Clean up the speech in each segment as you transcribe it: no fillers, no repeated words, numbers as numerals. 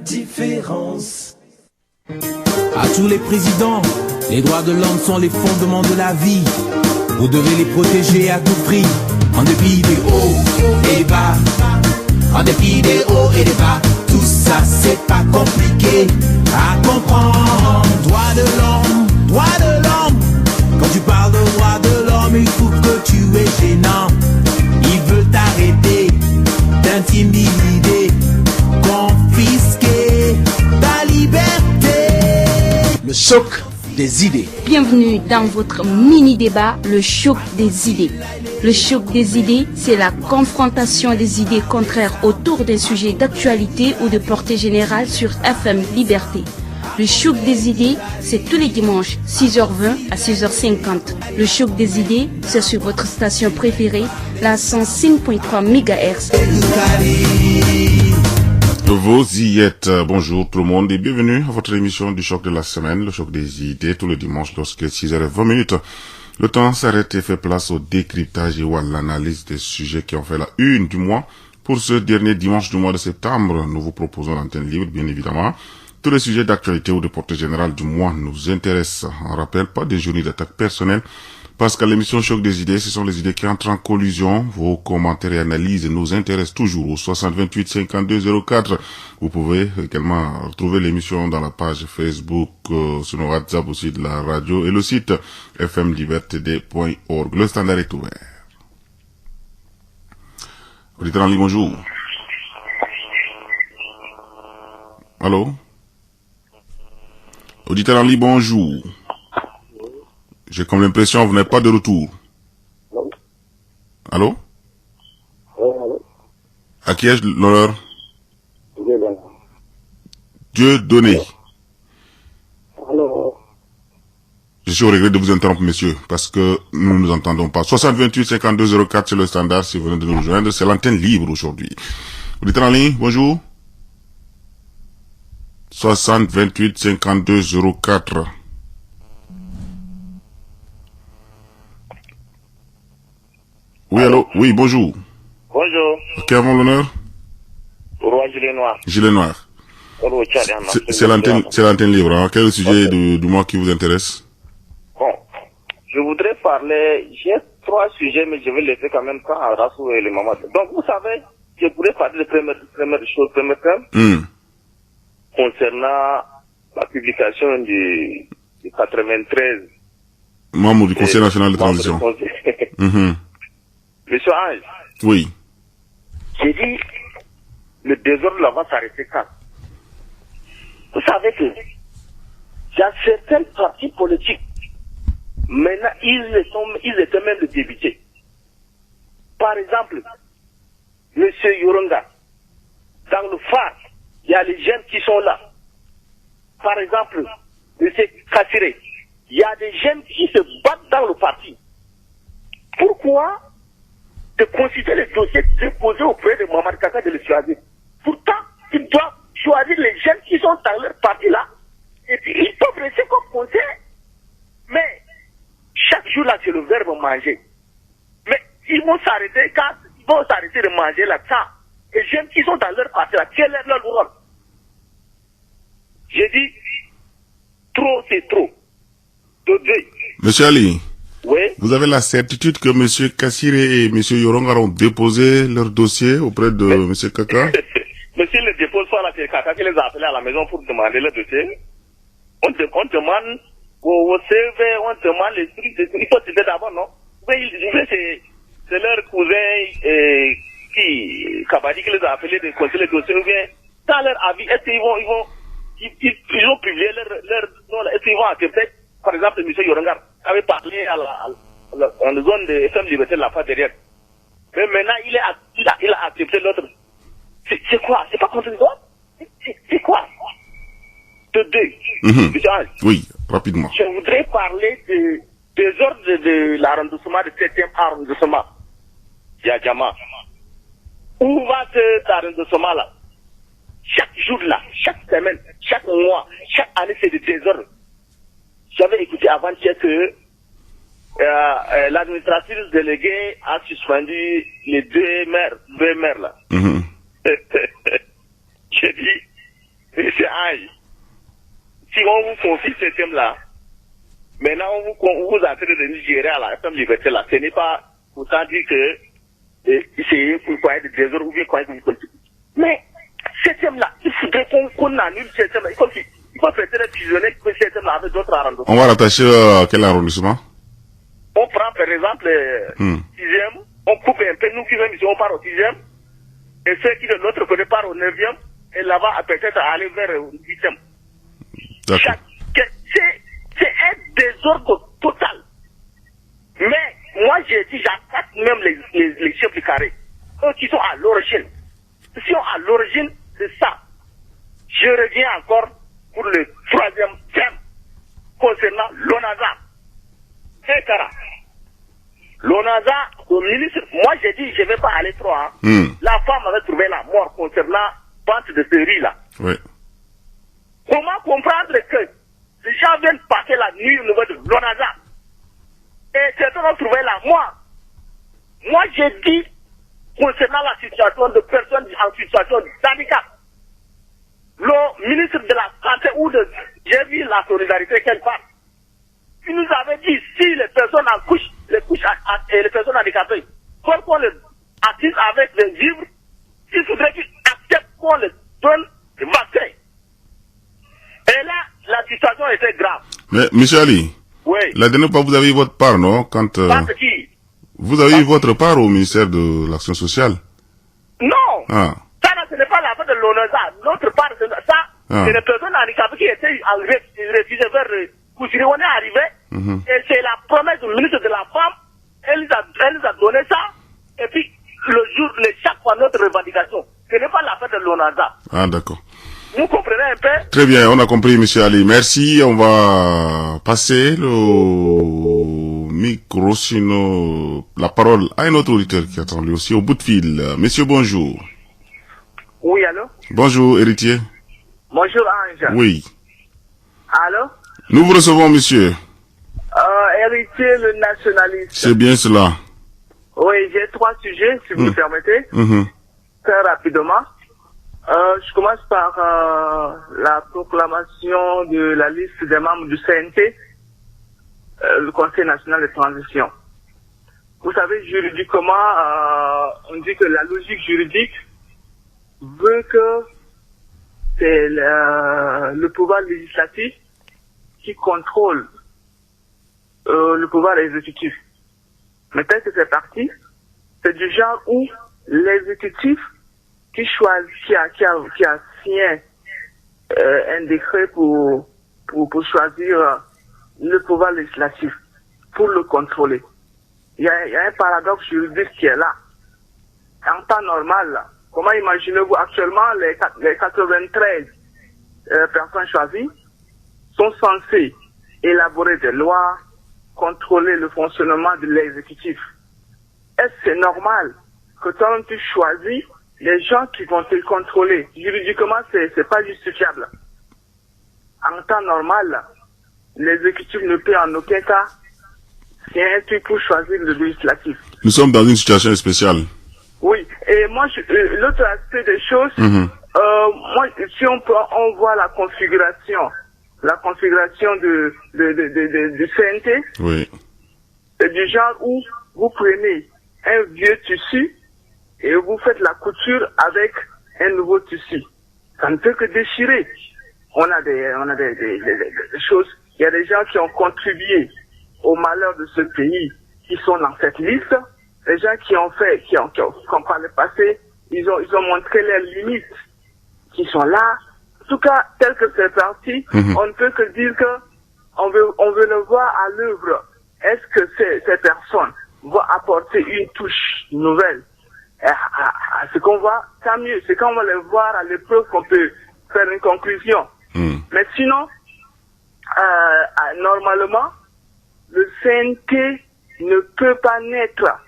Différence. À tous les présidents, les droits de l'homme sont les fondements de la vie. Vous devez les protéger à tout prix, en dépit des hauts et des bas. En dépit des hauts et des bas, tout ça c'est pas compliqué à comprendre. Droits de l'homme, droits de l'homme. Quand tu parles de droits de l'homme, il faut que tu es gênant. Ils veulent t'arrêter, t'intimider, confisquer ta liberté. Le choc des idées. Bienvenue dans votre mini-débat, le choc des idées. Le choc des idées, c'est la confrontation des idées contraires autour d'un sujet d'actualité ou de portée générale sur FM Liberté. Le choc des idées, c'est tous les dimanches, 6h20 à 6h50. Le choc des idées, c'est sur votre station préférée, la 105.3 MHz. Vous y êtes. Bonjour tout le monde et bienvenue à votre émission du choc de la semaine, le choc des idées, tous les dimanches lorsque 6h20. Le temps s'arrête et fait place au décryptage et ou à l'analyse des sujets qui ont fait la une du mois. Pour ce dernier dimanche du mois de septembre, nous vous proposons l'antenne libre, bien évidemment. Tous les sujets d'actualité ou de portée générale du mois nous intéressent. On rappelle pas des journées d'attaque personnelle, parce qu'à l'émission Choc des idées, ce sont les idées qui entrent en collision. Vos commentaires et analyses nous intéressent toujours au 6028 52 04. Vous pouvez également retrouver l'émission dans la page Facebook, sur nos WhatsApp aussi de la radio et le site fmlibertd.org. Le standard est ouvert. Auditeur en ligne, bonjour. Allô? Auditeur en ligne, bonjour. J'ai comme l'impression que vous n'êtes pas de retour. Non. Allô? Oui, allô? À qui ai-je l'honneur? Dieu donné. Dieu donné. Alors, Je suis au regret de vous interrompre, monsieur, parce que nous ne nous entendons pas. 6028 52 04, c'est le standard si vous venez de nous rejoindre. C'est l'antenne libre aujourd'hui. Auditeur en ligne, bonjour. 6028 52 04. Oui, allô? Oui, bonjour. bonjour. Qui avons l'honneur? Roi Gilet Noir. Gilet noir. C'est l'antenne libre, hein. Quel est le sujet du mois qui vous intéresse? Bon, je voudrais parler, j'ai 3 sujets, mais je vais laisser quand même quand Rassou et les mamans. Donc, vous savez, je pourrais parler de première chose, premier thème, concernant la publication du 93. Membre du Conseil national de transition. Monsieur Ange. Oui. J'ai dit, le désordre là va s'arrêter quand? Vous savez que, il y a certains partis politiques, maintenant, ils étaient même de débuter. Par exemple, Monsieur Yoronga, dans le phare, il y a les jeunes qui sont là. Par exemple, Monsieur Kassiré, il y a des jeunes qui se battent dans le parti. Pourquoi de considérer les dossiers déposés auprès de Mohamed Kaka de le choisir? Pourtant, ils doivent choisir les jeunes qui sont dans leur parti là, et puis ils peuvent rester comme conseillers. Mais, chaque jour là, c'est le verbe manger. Mais, ils vont s'arrêter de manger là, ça. Les jeunes qui sont dans leur parti là, quel est leur rôle? J'ai dit, trop c'est trop. Monsieur Ali. Oui. Vous avez la certitude que Monsieur Kassiré et Monsieur Yoronga ont déposé leur dossier auprès de Monsieur Kaka? Monsieur ne dépose pas, là, c'est Kaka qui les a appelés à la maison pour demander leur dossier. On demande au CV, on demande les trucs, il faut citer d'abord, non? Mais c'est leur cousin, Kabadi qui les a appelés de conseiller les dossiers, ou bien, dans leur avis, est-ce qu'ils ils ont publié leur est-ce qu'ils vont accepter? Par exemple, M. Yorongar avait parlé à la zone de FM Liberté de la part derrière. Mais maintenant, il a accepté l'autre. C'est quoi? C'est pas contradictoire? C'est quoi? Oui, rapidement. Je voudrais parler des ordres de l'arrondissement, du 7e arrondissement. Yadjama. Où va cet arrondissement-là? Chaque jour là, chaque semaine, chaque mois, chaque année, c'est des désordres. J'avais écouté avant-hier que l'administratrice déléguée a suspendu les deux maires là. J'ai dit, Monsieur Aïe, si on vous confie ce thème-là, maintenant on vous est en train de gérer à la FM Liberté là, ce n'est pas pourtant dire que c'est pourquoi de désordre ou bien quoi que vous connaissez. Mais ce thème-là, il faudrait qu'on annule ce thème-là. Il faut peut-être fusionner ce thème-là avec d'autres arrondissements. On va rattacher quel arrondissement? On prend par exemple 6e, on coupe un peu, nous qui même ici, on part au 6e, et ceux qui de l'autre côté partent au 9e, et là-bas peut-être aller vers le 8e. D'accord. C'est un désordre total. Mais moi j'ai dit, j'attaque même les chefs du carré, eux qui sont à l'origine. Ils sont à l'origine de ça. Je reviens encore pour le 3e thème concernant l'ONASA. Cara. L'ONASA, au ministre, moi j'ai dit je ne vais pas aller trop. Hein. La femme avait trouvé la mort concernant vente de ce riz-là. Oui. Comment comprendre que les gens viennent passer la nuit au niveau de l'ONASA et certains ont trouvé la mort? Moi j'ai dit concernant la situation de personnes en situation de handicap, le ministre de la Santé j'ai vu la solidarité qu'elle parle. Il nous avait dit si les personnes en couche, et les personnes handicapées, faut qu'on les assiste avec les livres, il faudrait qu'ils acceptent qu'on les donne des vaccins. Et là, la situation était grave. Mais, M. Ali, oui. La dernière fois, vous avez eu votre part, non? Quand qui? Vous avez eu votre part au ministère de l'Action sociale? Non. Ah. Ça, ce n'est pas la fin de l'ONASA. Notre part, c'est les personnes handicapées qui étaient refusées vers Kouchiri. On est arrivé, et c'est la promesse du ministre de la Femme. Elle nous a donné ça, et puis chaque fois notre revendication. Ce n'est pas la fin de l'ONASA. Ah, d'accord. Vous comprenez un peu? Très bien, on a compris, M. Ali. Merci. On va passer le micro, sinon la parole à un autre auditeur qui attend lui aussi au bout de fil. Monsieur, bonjour. Oui, allô? Bonjour, héritier. Bonjour, Ange. Oui. Allô? Nous vous recevons, monsieur. Héritier, le nationaliste. C'est bien cela. Oui, j'ai 3 sujets, si vous me permettez. Très rapidement. Je commence par la proclamation de la liste des membres du CNT, le Conseil national de transition. Vous savez, juridiquement, on dit que la logique juridique veut que c'est le pouvoir législatif qui contrôle le pouvoir exécutif. Mais tel que c'est parti, c'est du genre où l'exécutif qui choisit, qui a signé un décret pour choisir le pouvoir législatif, pour le contrôler. Il y a un paradoxe juridique qui est là. En temps normal, là, comment imaginez-vous actuellement les 93 personnes choisies sont censées élaborer des lois, contrôler le fonctionnement de l'exécutif. Est-ce que c'est normal que quand tu choisis les gens qui vont te contrôler? Juridiquement, c'est pas justifiable. En temps normal, l'exécutif ne peut en aucun cas signer un truc pour choisir le législatif. Nous sommes dans une situation spéciale. Oui, et moi, l'autre aspect des choses, moi, si on voit la configuration du CNT, oui. C'est du genre où vous prenez un vieux tissu et vous faites la couture avec un nouveau tissu. Ça ne peut que déchirer. On a des choses. Il y a des gens qui ont contribué au malheur de ce pays qui sont dans cette liste. Les gens qui ont par le passé, ils ont montré leurs limites, qui sont là. En tout cas, tel que c'est parti, on ne peut que dire que on veut le voir à l'œuvre. Est-ce que ces personnes vont apporter une touche nouvelle à ce qu'on voit? Tant mieux. C'est quand on va les voir à l'épreuve qu'on peut faire une conclusion. Mais sinon, normalement, le CNT ne peut pas naître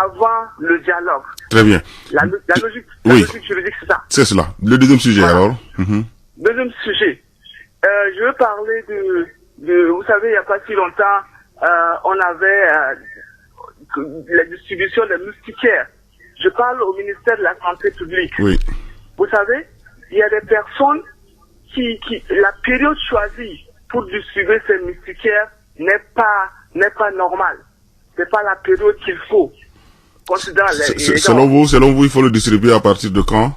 avant le dialogue. Très bien. La logique juridique, c'est ça. C'est cela. Le deuxième sujet, voilà. Alors Deuxième sujet. Je veux parler vous savez, il n'y a pas si longtemps, on avait la distribution des moustiquaires. Je parle au ministère de la Santé publique. Oui. Vous savez, il y a des personnes la période choisie pour distribuer ces moustiquaires n'est pas normale. C'est pas la période qu'il faut. Selon vous, il faut le distribuer à partir de quand?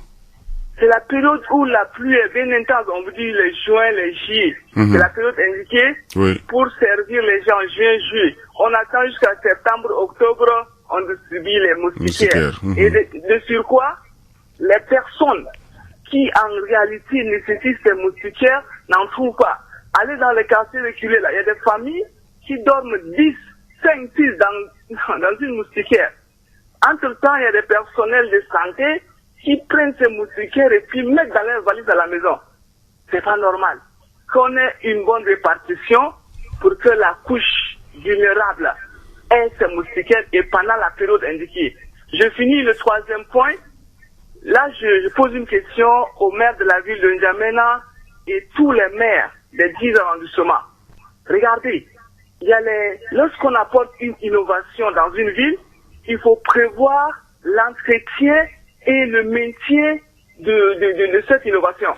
C'est la période où la pluie est bien intense. On vous dit les juin, les juillet. C'est la période indiquée pour servir les gens en juin, juillet. On attend jusqu'à septembre, octobre, on distribue les moustiquaires. Et de surcroît, les personnes qui en réalité nécessitent ces moustiquaires n'en trouvent pas. Allez dans les quartiers reculés là, il y a des familles qui dorment 10, 5, 6 dans une moustiquaire. Entre-temps, il y a des personnels de santé qui prennent ces moustiquaires et puis mettent dans leur valise à la maison. C'est pas normal. Qu'on ait une bonne répartition pour que la couche vulnérable ait ces moustiquaires et pendant la période indiquée. Je finis le troisième point. Là, je pose une question au maire de la ville de N'Djamena et tous les maires des 10 arrondissements. Regardez, lorsqu'on apporte une innovation dans une ville, il faut prévoir l'entretien et le maintien de cette innovation.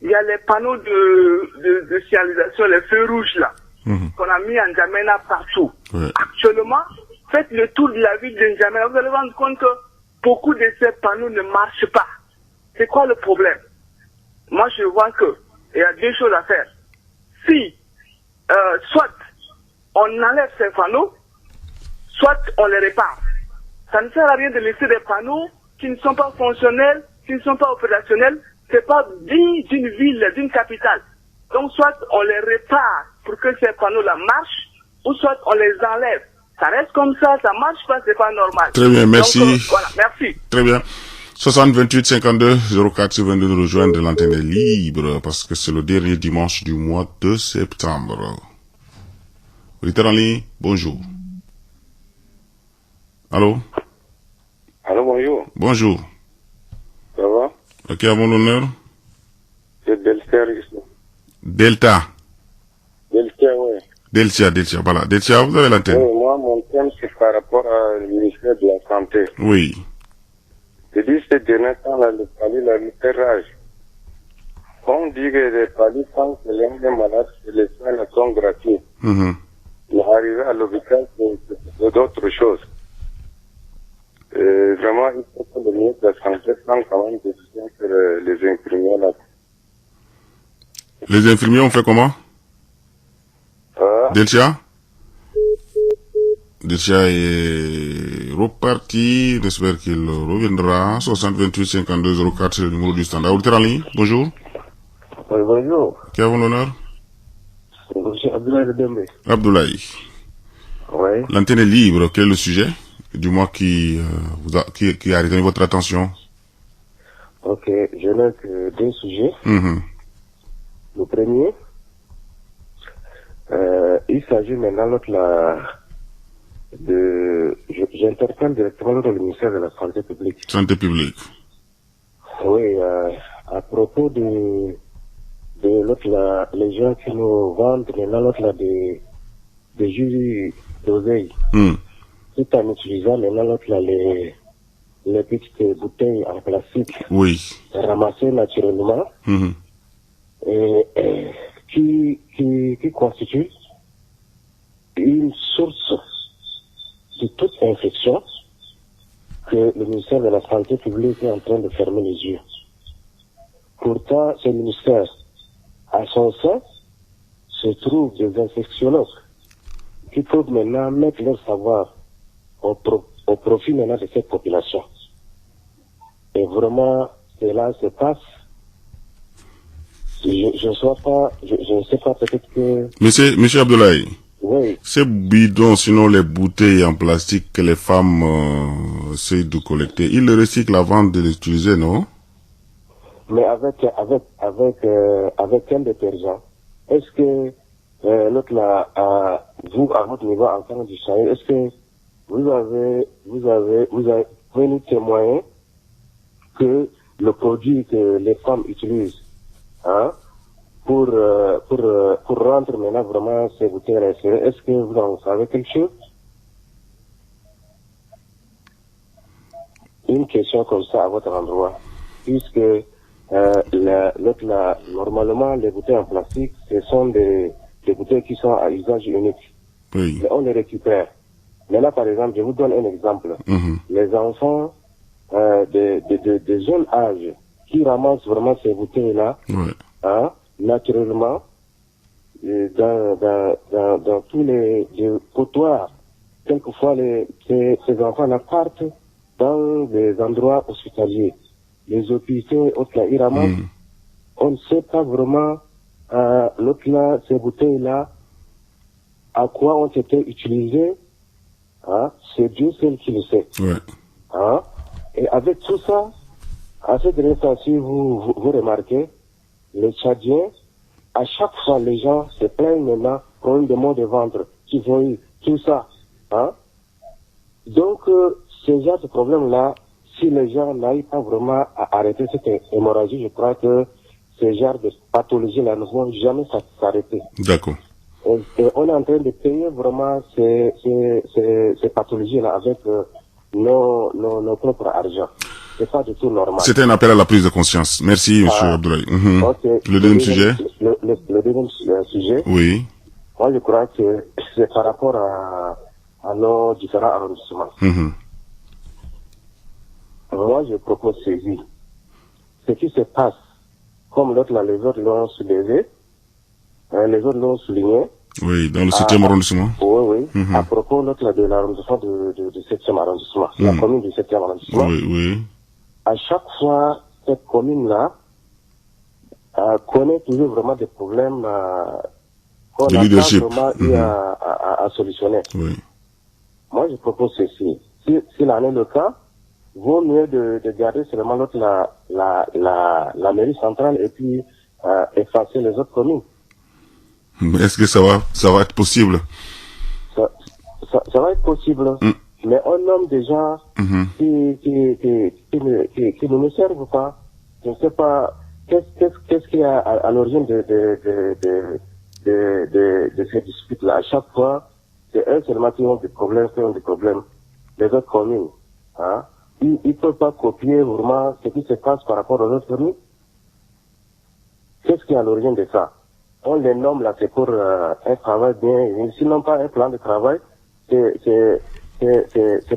Il y a les panneaux de signalisation, les feux rouges là, qu'on a mis en N'Djamena partout. Actuellement, faites le tour de la ville de N'Djamena, vous allez vous rendre compte que beaucoup de ces panneaux ne marchent pas. C'est quoi le problème? Moi, je vois que il y a deux choses à faire. Si, soit on enlève ces panneaux, soit on les répare. Ça ne sert à rien de laisser des panneaux qui ne sont pas fonctionnels, qui ne sont pas opérationnels. C'est pas digne d'une ville, d'une capitale. Donc, soit on les répare pour que ces panneaux-là marchent, ou soit on les enlève. Ça reste comme ça marche pas, c'est pas normal. Très bien, merci. Donc, voilà, merci. Très bien. 60 28 52 04 22 de rejoindre l'antenne est libre parce que c'est le dernier dimanche du mois de septembre. Auditeur en ligne, bonjour. Allô? Allô, bonjour. Bonjour. Ça va? Ok, à mon honneur? C'est Delta ici. Delta. Delta, oui. Delta, voilà. Delta, vous avez l'antenne. Oui, moi, mon thème, c'est par rapport au ministère de la Santé. Oui. Je dis, ces derniers temps, là, le palis, le repérage. On dit que les palis, quand l'un des malades, les soins sont gratuits. Mais arriver à l'hôpital, c'est d'autres choses. Vraiment, il faut que le ministre de la Santé prenne quand même des décisions sur les infirmiers, là. Les infirmiers ont fait comment? Delcia est reparti. J'espère qu'il reviendra. 60 28 52 04, c'est le numéro du standard. Auditeur en ligne, bonjour. Oui, bonjour. Qui a votre honneur? Monsieur Abdoulaye Dembe. Abdoulaye. Oui. L'antenne est libre. Quel est le sujet? Du moins qui a retenu votre attention? Ok, je n'ai que deux sujets. Le premier, il s'agit maintenant j'interpelle directement le ministère de la Santé publique. Santé publique. Oui, à propos de les gens qui nous vendent maintenant des jus d'oseille. Tout en utilisant maintenant les petites bouteilles en plastique. Oui. Ramassées naturellement. Qui constitue une source de toute infection que le ministère de la Santé publique est en train de fermer les yeux. Pourtant, ce ministère, à son sein, se trouve des infectiologues qui peuvent maintenant mettre leur savoir au profit maintenant de cette population. Et vraiment, cela se passe. Je ne sais pas, peut-être que... Monsieur Abdoulaye. Oui. Ces bidons, sinon les bouteilles en plastique que les femmes essayent de collecter, ils le recyclent avant de les utiliser, non? Mais avec un détergent, est-ce que l'autre là, vous à votre niveau en tant que du Sahel, est-ce que vous pouvez nous témoigner que le produit que les femmes utilisent, pour rendre maintenant vraiment ces bouteilles resserrées, est-ce que vous en savez quelque chose? Une question comme ça à votre endroit, puisque Normalement, les bouteilles en plastique, ce sont des bouteilles qui sont à usage unique. Oui. Mais on les récupère. Mais là, par exemple, je vous donne un exemple. Les enfants de jeunes âge qui ramassent vraiment ces bouteilles-là, naturellement, dans tous les potoirs, quelquefois ces enfants-là partent dans des endroits hospitaliers, les hôpitaux, autres là, ils ramassent. On ne sait pas vraiment, l'autre là, ces bouteilles-là, à quoi ont été utilisées. C'est Dieu seul qui le sait. Et avec tout ça, à cette dernière temps, si vous remarquez, les Tchadiens, à chaque fois, les gens se plaignent maintenant, ont des maux de ventre, qui vont tout ça. Donc, ce genre de problème-là, si les gens n'arrivent pas vraiment à arrêter cette hémorragie, je crois que ce genre de pathologie-là ne vont jamais s'arrêter. D'accord. Et on est en train de payer vraiment ces pathologies-là avec nos propres argent. C'est pas du tout normal. C'était un appel à la prise de conscience. Merci, monsieur Abdoulaye. Okay. Le deuxième sujet? Le deuxième sujet. Oui. Moi, je crois que c'est par rapport à nos différents arrondissements. Moi, je propose ceci. Ce qui se passe, comme les autres l'ont soulevé, les autres l'ont souligné. Oui, dans le 7e arrondissement. Oui. À propos de l'arrondissement du 7e arrondissement, la commune du 7e arrondissement. Oui. À chaque fois, cette commune-là connaît toujours vraiment des problèmes qu'on n'a pas vraiment eu à solutionner. Oui. Moi, je propose ceci. S'il en est le cas, vaut mieux de garder seulement la mairie centrale et puis effacer les autres communes. Est-ce que ça va être possible? Ça va être possible. Mais on nomme des gens qui ne nous servent pas. Je ne sais pas qu'est-ce qui est à l'origine de ces disputes-là. À chaque fois, c'est eux seulement qui ont des problèmes, Les autres communes, ils ne peuvent pas copier vraiment ce qui se passe par rapport aux autres communes. Qu'est-ce qui est à l'origine de ça? On les nomme là, c'est pour un travail bien. S'ils n'ont pas un plan de travail, c'est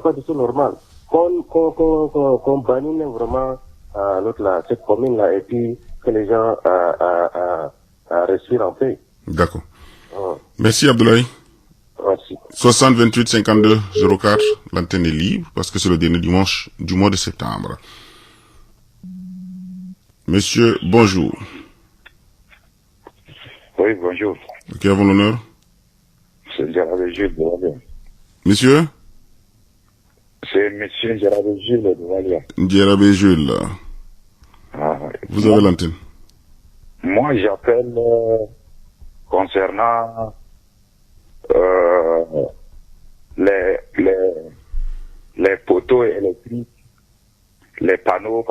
pas du tout normal. Qu'on bannisse vraiment cette commune là et puis que les gens respirent en paix. D'accord. Merci Abdoulaye. Merci. 60 28 52 04, l'antenne est libre parce que c'est le dernier dimanche du mois de septembre. Monsieur, bonjour. Oui, bonjour. Qui avons l'honneur? C'est Gérard Jules de Valia. Monsieur? C'est monsieur Gérard Jules de Valia. Gérard Jules. Vous avez l'antenne. Moi, j'appelle concernant les poteaux électriques, les panneaux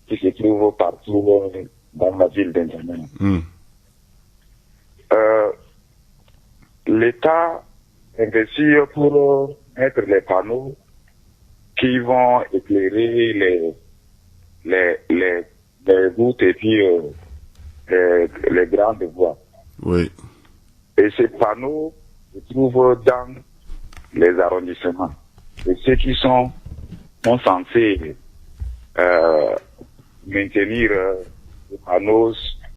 qui se trouvent partout dans la ville d'Internet. L'État investit pour mettre les panneaux qui vont éclairer les routes et puis les grandes voies. Oui. Et ces panneaux se trouvent dans les arrondissements. Et ceux qui sont censés maintenir les panneaux